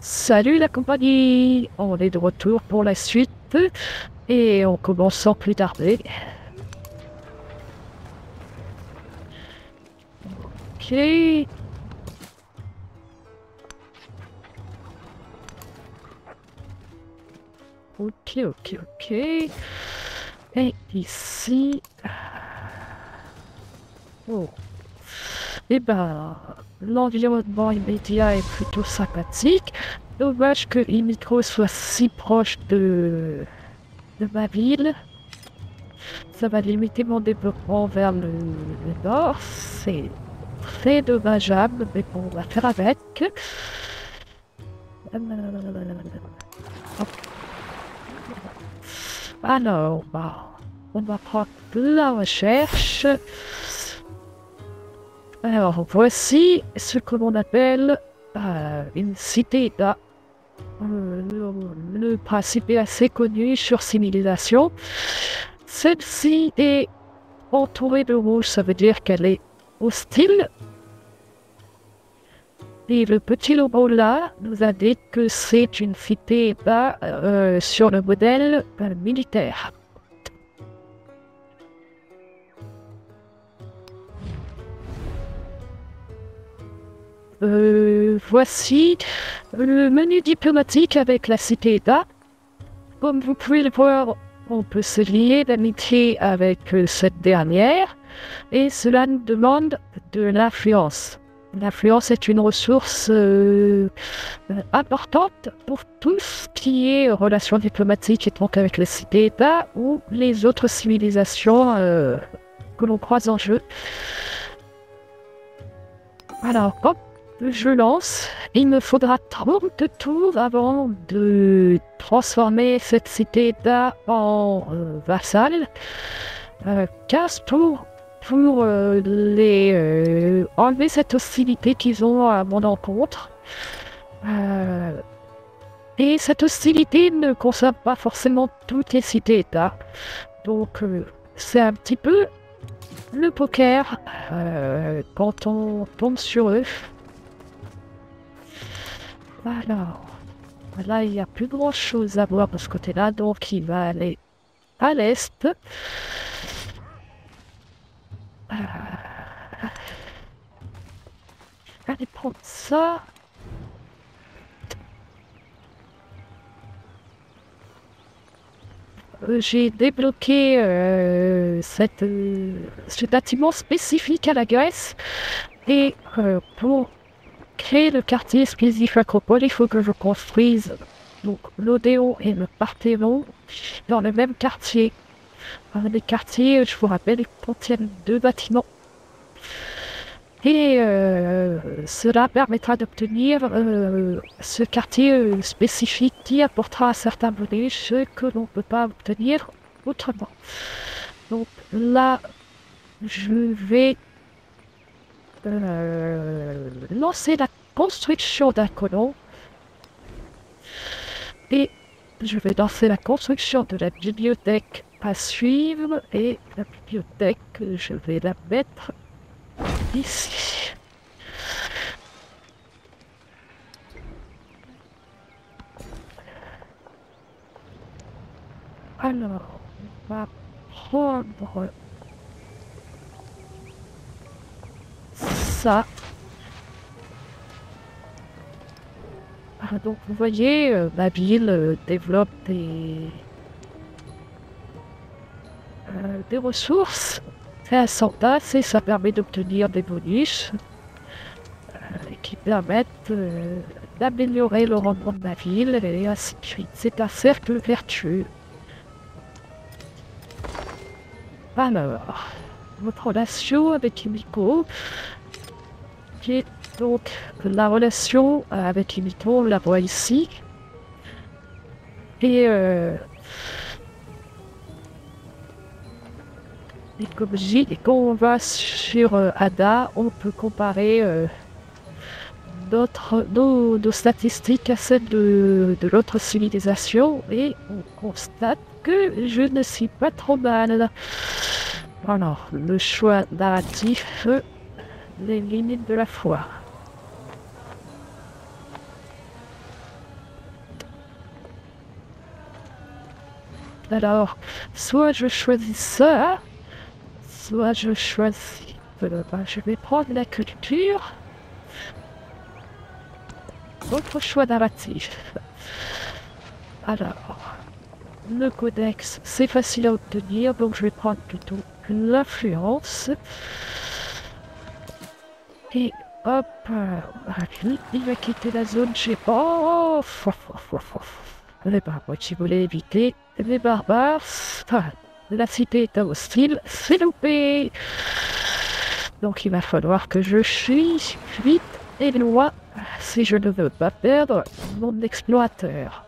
Salut la compagnie, on est de retour pour la suite et on commence sans plus tarder. Ok, ok. Et ici, oh, eh ben, l'environnement immédiat est plutôt sympathique. Dommage que Imiko soit si proche de ma ville. Ça va limiter mon développement vers le nord. C'est très dommageable, mais bon, on va faire avec. Alors, bah, on va prendre la recherche. Alors, voici ce que l'on appelle une cité d'A. Le principe est assez connu sur Civilisation. Celle-ci est entourée de rouge, ça veut dire qu'elle est hostile. Et le petit logo là nous indique que c'est une cité d'A sur le modèle militaire. Voici le menu diplomatique avec la cité d'A. Comme vous pouvez le voir, on peut se lier d'amitié avec cette dernière et cela nous demande de l'influence. L'influence est une ressource importante pour tout ce qui est relations diplomatiques et donc avec les cités-États ou les autres civilisations que l'on croise en jeu. Alors, hop, je lance. Il me faudra 30 tours avant de transformer cette cité-État en vassal. 15 tours pour enlever cette hostilité qu'ils ont à mon encontre. Et cette hostilité ne concerne pas forcément toutes les cités-États. Donc, c'est un petit peu le poker quand on tombe sur eux. Alors, là, il n'y a plus grand chose à voir de ce côté-là, donc il va aller à l'est. Allez prendre ça. J'ai débloqué ce bâtiment spécifique à la Grèce. Et pour créer le quartier exclusif Acropole, il faut que je construise donc l'Odéon et le Parthénon dans le même quartier. Les quartiers, je vous rappelle, ils contiennent 2 bâtiments. Et cela permettra d'obtenir ce quartier spécifique qui apportera un certain bonus que l'on ne peut pas obtenir autrement. Donc là, je vais lancer la construction d'un colon. Et je vais lancer la construction de la bibliothèque à suivre. Et la bibliothèque, je vais la mettre ici. Alors, on va prendre ça. Donc, vous voyez, ma ville développe des ressources très sympas et ça permet d'obtenir des bonus qui permettent d'améliorer le rendement de ma ville et ainsi de suite. C'est un cercle vertueux. Alors, votre relation avec Himiko, qui est donc la relation avec Himiko, on la voit ici. Et comme je dis, quand on va sur Ada, on peut comparer nos statistiques à celles de l'autre civilisation et on constate que je ne suis pas trop mal. Alors, le choix narratif, les limites de la foi. Alors, soit je choisis ça, soit je choisis... je vais prendre la culture. Autre choix narratif. Alors, le codex, c'est facile à obtenir, donc je vais prendre plutôt l'influence. Et hop, il va quitter la zone, je sais pas. Oh, les barbares, si vous voulez éviter les barbares. La cité est hostile, c'est loupé. Donc il va falloir que je suis vite et loin si je ne veux pas perdre mon explorateur.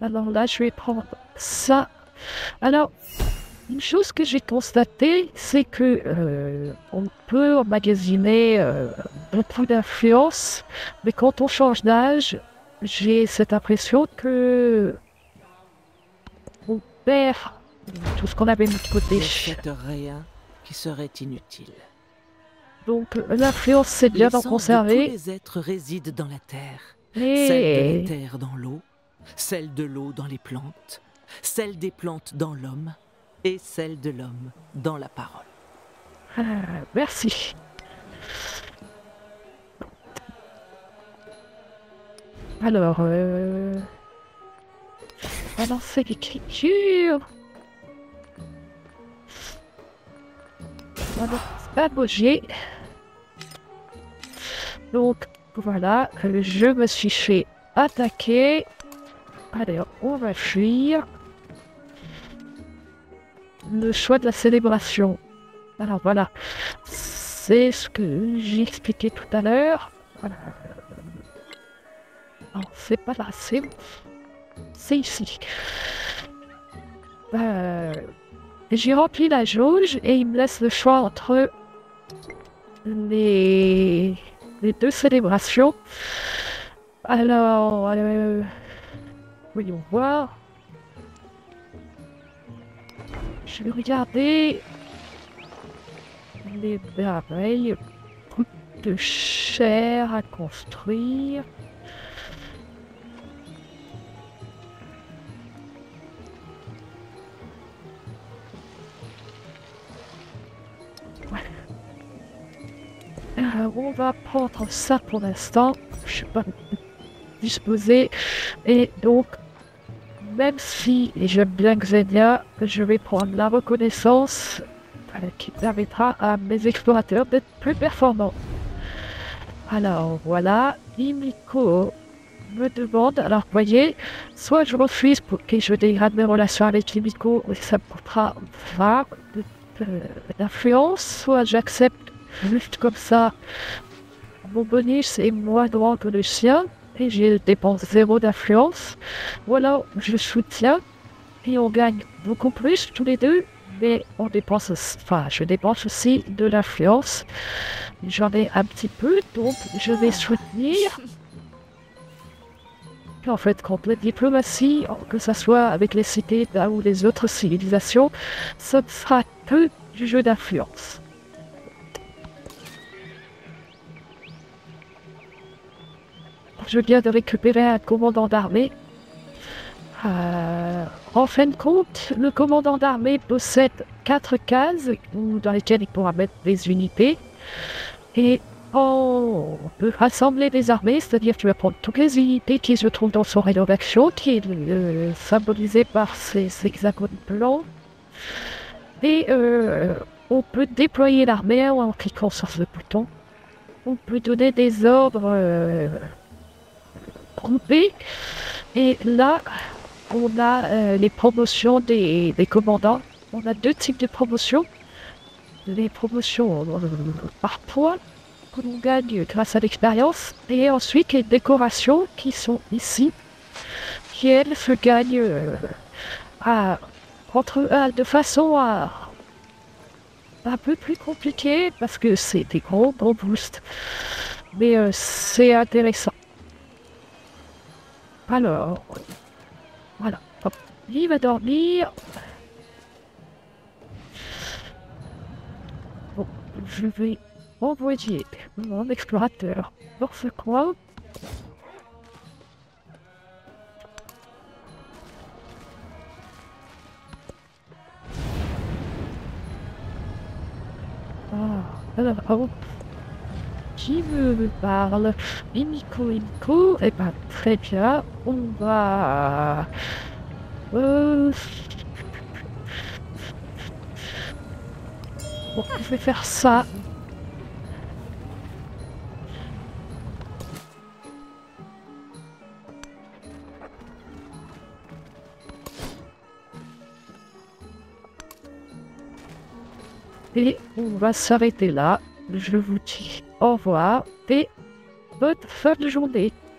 Alors là, je vais prendre ça. Alors, une chose que j'ai constatée, c'est que on peut emmagasiner beaucoup d'influence, mais quand on change d'âge, j'ai cette impression que on perd tout ce qu'on avait mis de côté. Rien qui serait inutile. Donc l'influence, c'est bien d'en conserver. Tous les êtres résident dans la terre. Et... Celle de la terre dans l'eau, celle de l'eau dans les plantes, celle des plantes dans l'homme, et celle de l'homme dans la parole. Merci. Alors, balancer l'écriture. Voilà, c'est pas bouger. Donc, voilà, je me suis fait attaquer. Allez, on va fuir. Le choix de la célébration. Alors voilà, c'est ce que j'ai expliqué tout à l'heure. Voilà. Non, c'est pas là, c'est ici. J'ai rempli la jauge et il me laisse le choix entre les deux célébrations. Alors, voyons voir. Je vais regarder les merveilles, beaucoup de chair à construire. On va prendre ça pour l'instant. Je suis pas disposée. Et donc, même si j'aime bien Xenia, je vais prendre la reconnaissance qui permettra à mes explorateurs d'être plus performants. Alors voilà, Himiko me demande, alors vous voyez, soit je refuse pour que je dégrade mes relations avec Himiko, et ça me coûtera 20 d'influence, soit j'accepte juste comme ça, mon bonus est moins grand que le sien, et j'ai dépense 0 d'influence. Voilà, je soutiens, et on gagne beaucoup plus tous les deux, mais on dépense, enfin, je dépense aussi de l'influence. J'en ai un petit peu, donc je vais soutenir. En fait, contre la diplomatie, que ce soit avec les cités ou les autres civilisations, ce sera que du jeu d'influence. Je viens de récupérer un commandant d'armée. En fin de compte, le commandant d'armée possède 4 cases dans lesquelles il pourra mettre des unités. Et on peut rassembler des armées, c'est-à-dire que tu vas prendre toutes les unités qui se trouvent dans son rayon d'action, qui est symbolisé par ces hexagones blancs. Et on peut déployer l'armée en cliquant sur ce bouton. On peut donner des ordres groupés. Et là, on a les promotions des commandants. On a 2 types de promotions. Les promotions par points que l'on gagne grâce à l'expérience. Et ensuite les décorations qui sont ici, qui elles se gagnent de façon un peu plus compliquée parce que c'est des gros boosts. Mais c'est intéressant. Alors, voilà. Hop. Il va dormir. Bon, je vais envoyer mon explorateur. Pour ce quoi? Ah, alors, oh, qui me parle? Mimiko. Eh ben, très bien. On va... Bon, je vais faire ça. Et on va s'arrêter là. Je vous dis au revoir et bonne fin de journée.